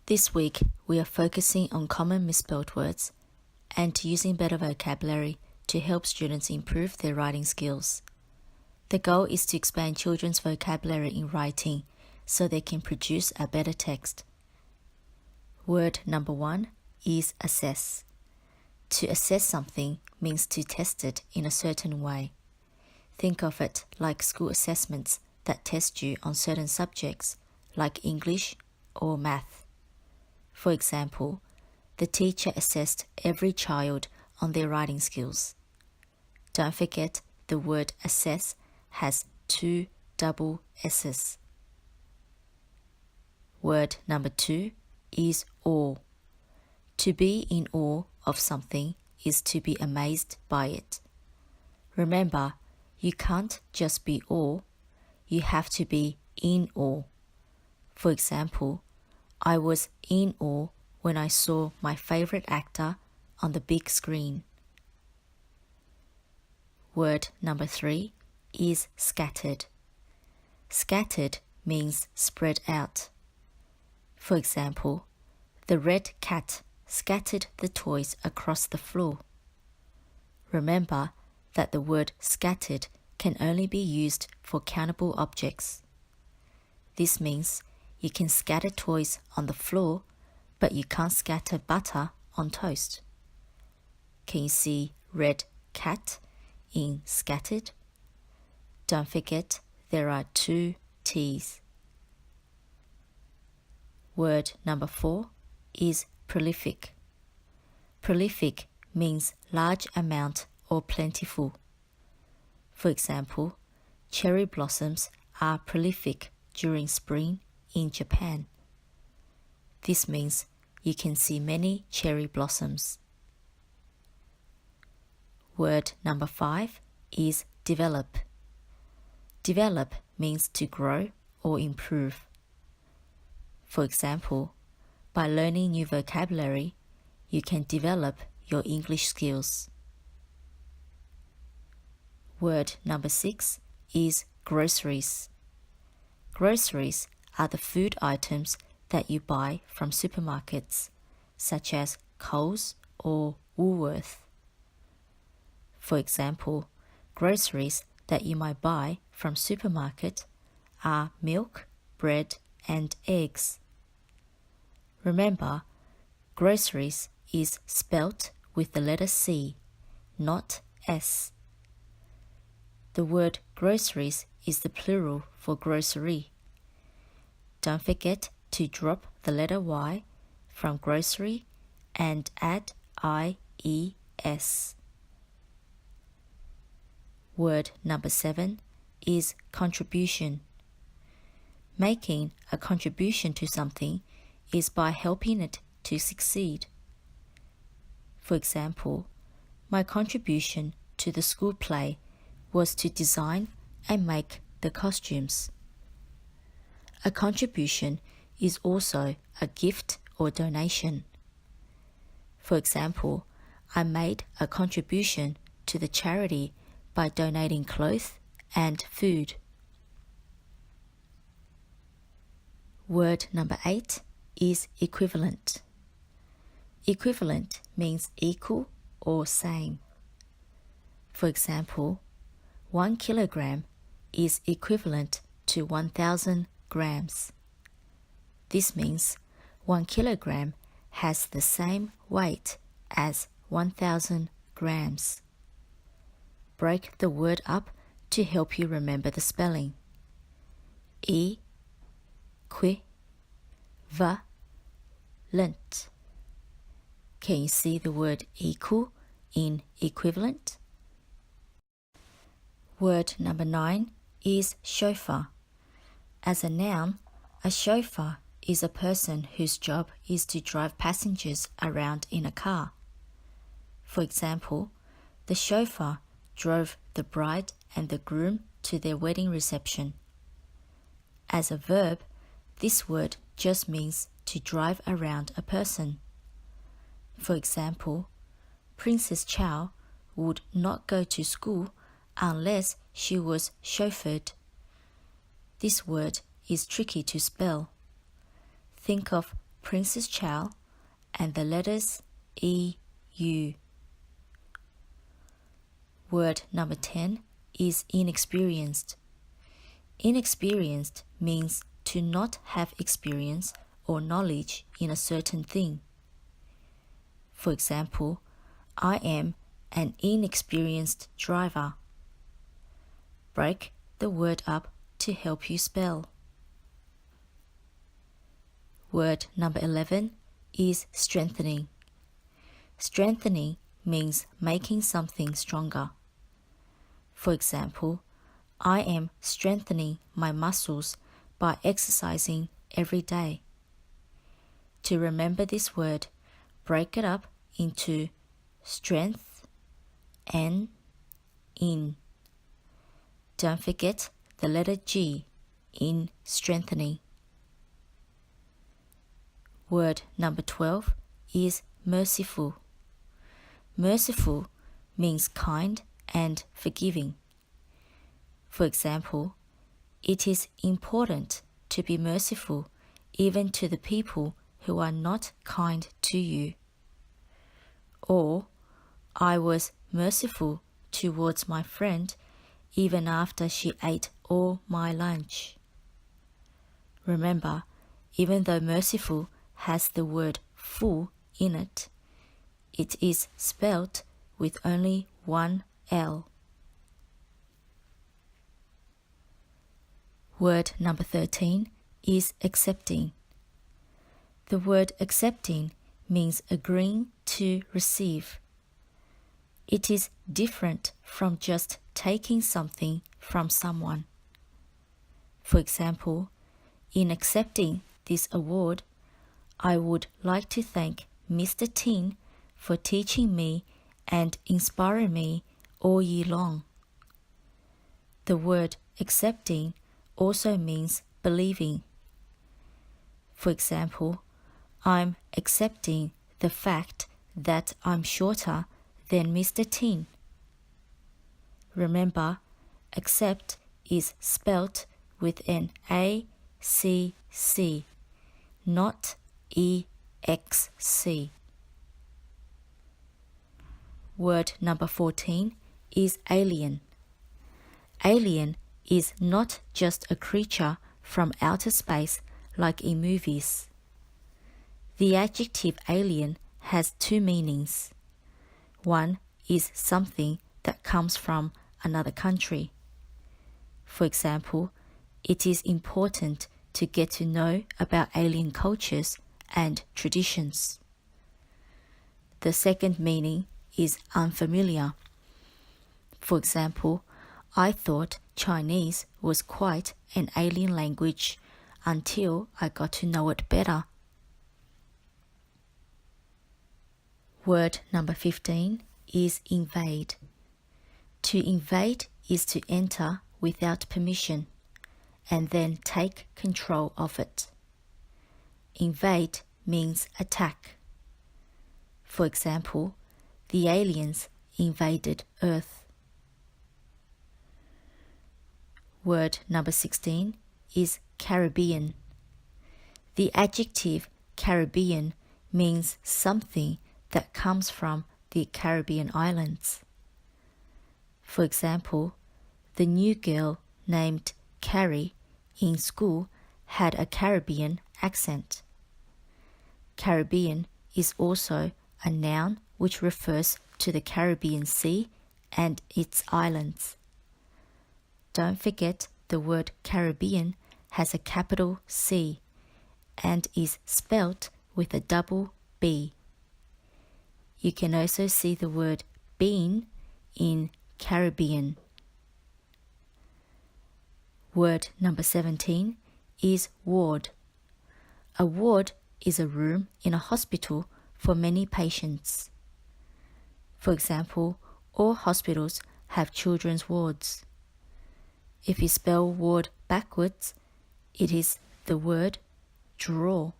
This week, we are focusing on common misspelled words and using better vocabulary to help students improve their writing skills. The goal is to expand children's vocabulary in writing so they can produce a better text. Word number 1 is assess. To assess something means to test it in a certain way. Think of it like school assessments that test you on certain subjects like English or math. For example, the teacher assessed every child on their writing skills. Don't forget the word assess has 2 double S's. Word number 2 is awe. To be in awe of something is to be amazed by it. Remember, you can't just be awe, you have to be in awe. For example, I was in awe when I saw my favorite actor on the big screen. Word number 3 is scattered. Scattered means spread out. For example, the red cat scattered the toys across the floor. Remember that the word scattered can only be used for countable objects. This means you can scatter toys on the floor, but you can't scatter butter on toast. Can you see red cat in scattered? Don't forget there are 2 T's. Word number 4 is prolific. Prolific means large amount or plentiful. For example, cherry blossoms are prolific during spring in Japan. This means you can see many cherry blossoms. Word number 5 is develop. Develop means to grow or improve. For example, by learning new vocabulary, you can develop your English skills. Word number 6 is groceries. Groceries are the food items that you buy from supermarkets, such as Coles or Woolworth. For example, groceries that you might buy from supermarket are milk, bread, and eggs. Remember, groceries is spelt with the letter C, not S. The word groceries is the plural for grocery. Don't forget to drop the letter Y from grocery and add IES. Word number 7 is contribution. Making a contribution to something is by helping it to succeed. For example, my contribution to the school play was to design and make the costumes. A contribution is also a gift or donation. For example, I made a contribution to the charity by donating clothes and food. Word number 8 is equivalent. Equivalent means equal or same. For example, 1 kilogram is equivalent to 1,000 grams. This means 1 kilogram has the same weight as 1,000 grams. Break the word up to help you remember the spelling. E, qui, va, lent. Can you see the word equal in equivalent? Word number 9 is chauffeur. As a noun, a chauffeur is a person whose job is to drive passengers around in a car. For example, the chauffeur drove the bride and the groom to their wedding reception. As a verb, this word just means to drive around a person. For example, Princess Chow would not go to school unless she was chauffeured. This word is tricky to spell. Think of Princess Chow and the letters EU. Word number 10 is inexperienced. Inexperienced means to not have experience or knowledge in a certain thing. For example, I am an inexperienced driver. Break the word up to help you spell. Word number 11 is strengthening. Strengthening means making something stronger. For example, I am strengthening my muscles by exercising every day. To remember this word, break it up into strength and in. Don't forget the letter G in strengthening. Word number 12 is merciful. Merciful means kind and forgiving. For example, it is important to be merciful even to the people who are not kind to you. Or, I was merciful towards my friend even after she ate all my lunch. Remember, even though merciful has the word full in it, it is spelt with only one L. Word number 13 is accepting. The word accepting means agreeing to receive. It is different from just taking something from someone. For example, in accepting this award, I would like to thank Mr. Tin for teaching me and inspiring me all year long. The word accepting also means believing. For example, I'm accepting the fact that I'm shorter than Mr. Tin. Remember, accept is spelt with an ACC, not EXC. Word number 14 is alien. Alien is not just a creature from outer space like in movies. The adjective alien has two meanings. One is something that comes from another country. For example, it is important to get to know about alien cultures and traditions. The second meaning is unfamiliar. For example, I thought Chinese was quite an alien language until I got to know it better. Word number 15 is invade. To invade is to enter without permission and then take control of it. Invade means attack. For example, the aliens invaded Earth. Word number 16 is Caribbean. The adjective Caribbean means something that comes from the Caribbean islands. For example, the new girl named Carrie in school had a Caribbean accent. Caribbean is also a noun which refers to the Caribbean Sea and its islands. Don't forget the word Caribbean has a capital C and is spelt with a double B. You can also see the word bean in Caribbean. Word number 17 is ward. A ward is a room in a hospital for many patients. For example, all hospitals have children's wards. If you spell ward backwards, it is the word drawer.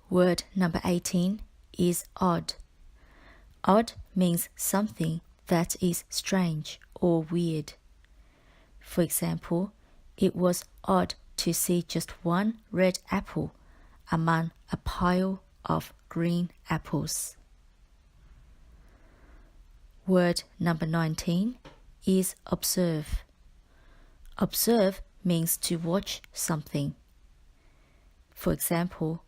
Word number 18 is odd. Odd means something that is strange or weird. For example, it was odd to see just one red apple among a pile of green apples. Word number 19 is observe. Observe means to watch something. For example,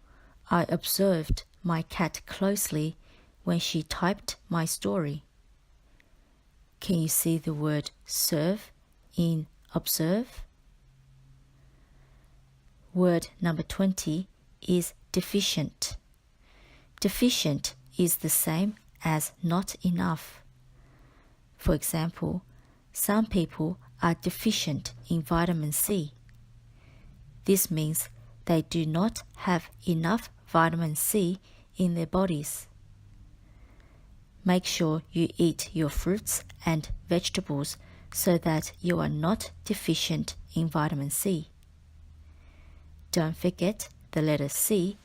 I observed my cat closely when she typed my story. Can you see the word serve in observe? Word number 20 is deficient. Deficient is the same as not enough. For example, some people are deficient in vitamin C. This means they do not have enough vitamin C in their bodies. Make sure you eat your fruits and vegetables so that you are not deficient in vitamin C. Don't forget the letter C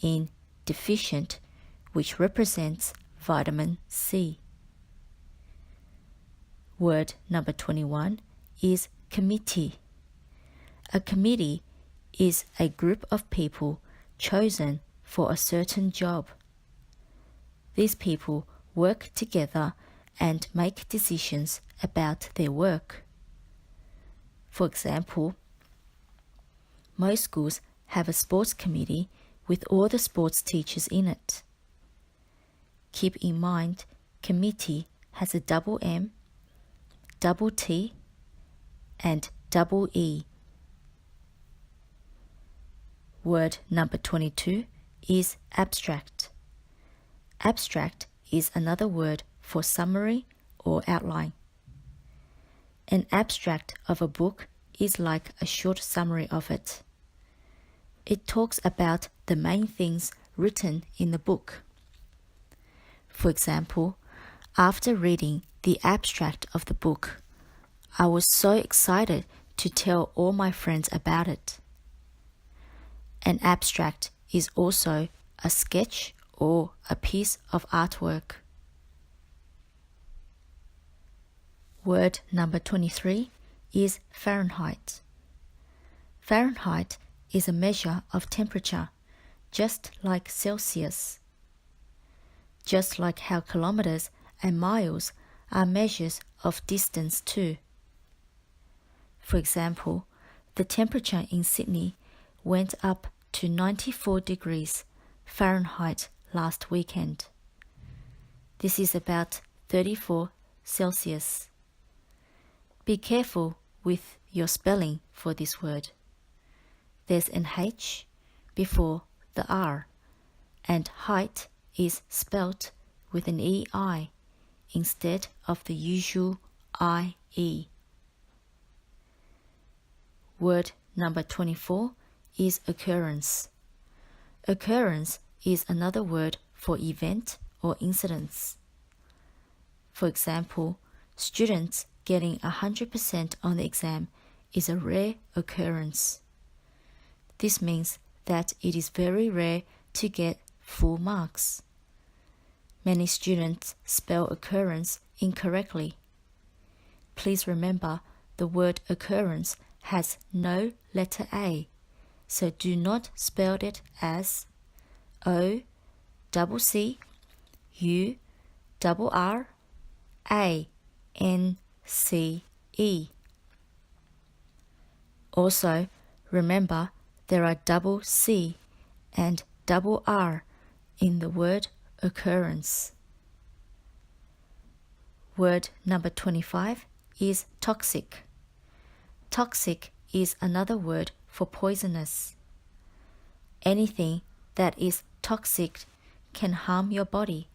in deficient, which represents vitamin C. Word number 21 is committee. A committee is a group of people chosen for a certain job. These people work together and make decisions about their work. For example, most schools have a sports committee with all the sports teachers in it. Keep in mind, committee has a double M, double T, and double E. Word number 22 is abstract. Abstract is another word for summary or outline. An abstract of a book is like a short summary of it. It talks about the main things written in the book. For example, after reading the abstract of the book, I was so excited to tell all my friends about it. An abstract is also a sketch or a piece of artwork. Word number 23 is Fahrenheit. Fahrenheit is a measure of temperature, just like Celsius. Just like how kilometers and miles are measures of distance too. For example, the temperature in Sydney went up to 94 degrees Fahrenheit last weekend. This is about 34 Celsius. Be careful with your spelling for this word. There's an H before the R, and height is spelt with an EI instead of the usual IE. Word number 24 is occurrence. Occurrence is another word for event or incidents. For example, students getting 100% on the exam is a rare occurrence. This means that it is very rare to get full marks. Many students spell occurrence incorrectly. Please remember the word occurrence has no letter A, so do not spell it as OCCURRANCE. Also, remember there are double C and double R in the word occurrence. Word number 25 is toxic. Toxic is another word for poisonous. Anything that is toxic can harm your body.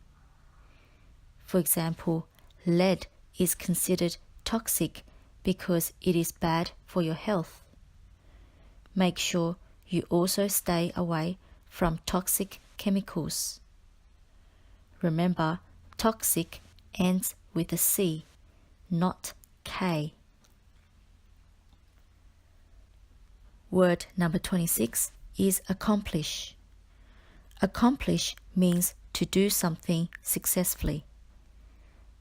For example, lead is considered toxic because it is bad for your health. Make sure you also stay away from toxic chemicals. Remember, toxic ends with a C, not K. Word number 26 is accomplish. Accomplish means to do something successfully.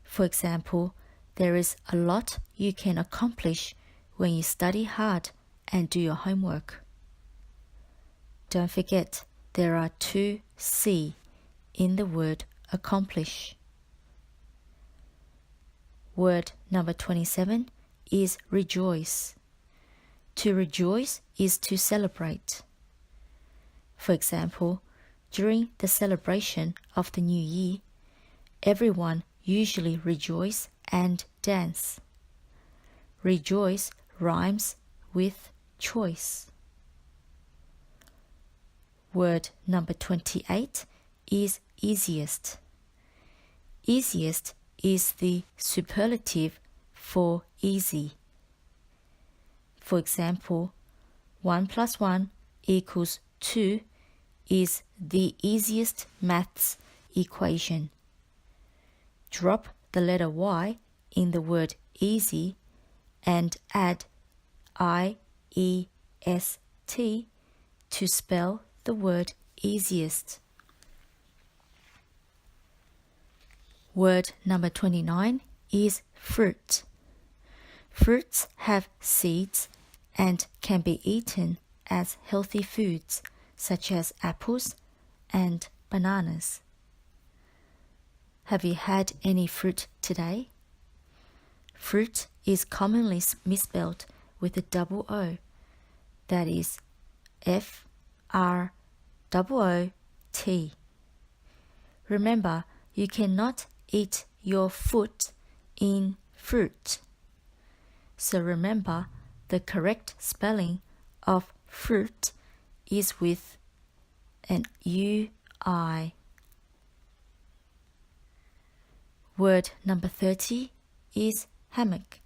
For example, there is a lot you can accomplish when you study hard and do your homework. Don't forget, there are two C in the word accomplish. Word number 27 is rejoice. To rejoice is to celebrate. For example, during the celebration of the new year, everyone usually rejoice and dance. Rejoice rhymes with choice. Word number 28 is easiest. Easiest is the superlative for easy. For example, 1 plus 1 equals 2 is the easiest maths equation. Drop the letter Y in the word easy and add I-E-S-T to spell the word easiest. Word number 29 is fruit. Fruits have seeds and can be eaten as healthy foods such as apples and bananas. Have you had any fruit today? Fruit is commonly misspelled with a double O, that is F-R-O-O-T. Remember, you cannot eat your foot in fruit. So remember, the correct spelling of fruit is with an U-I. Word number 30 is hammock.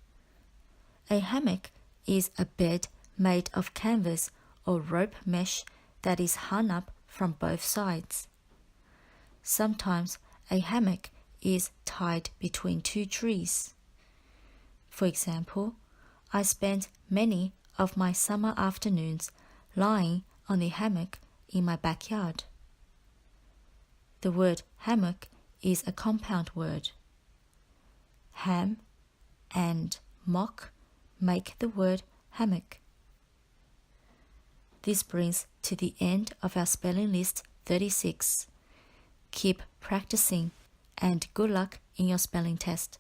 A hammock is a bed made of canvas or rope mesh that is hung up from both sides. Sometimes a hammock is tied between two trees. For example, I spent many of my summer afternoons lying on the hammock in my backyard. The word hammock is a compound word. Ham and mock make the word hammock. This brings to the end of our spelling list 36. Keep practicing and good luck in your spelling test.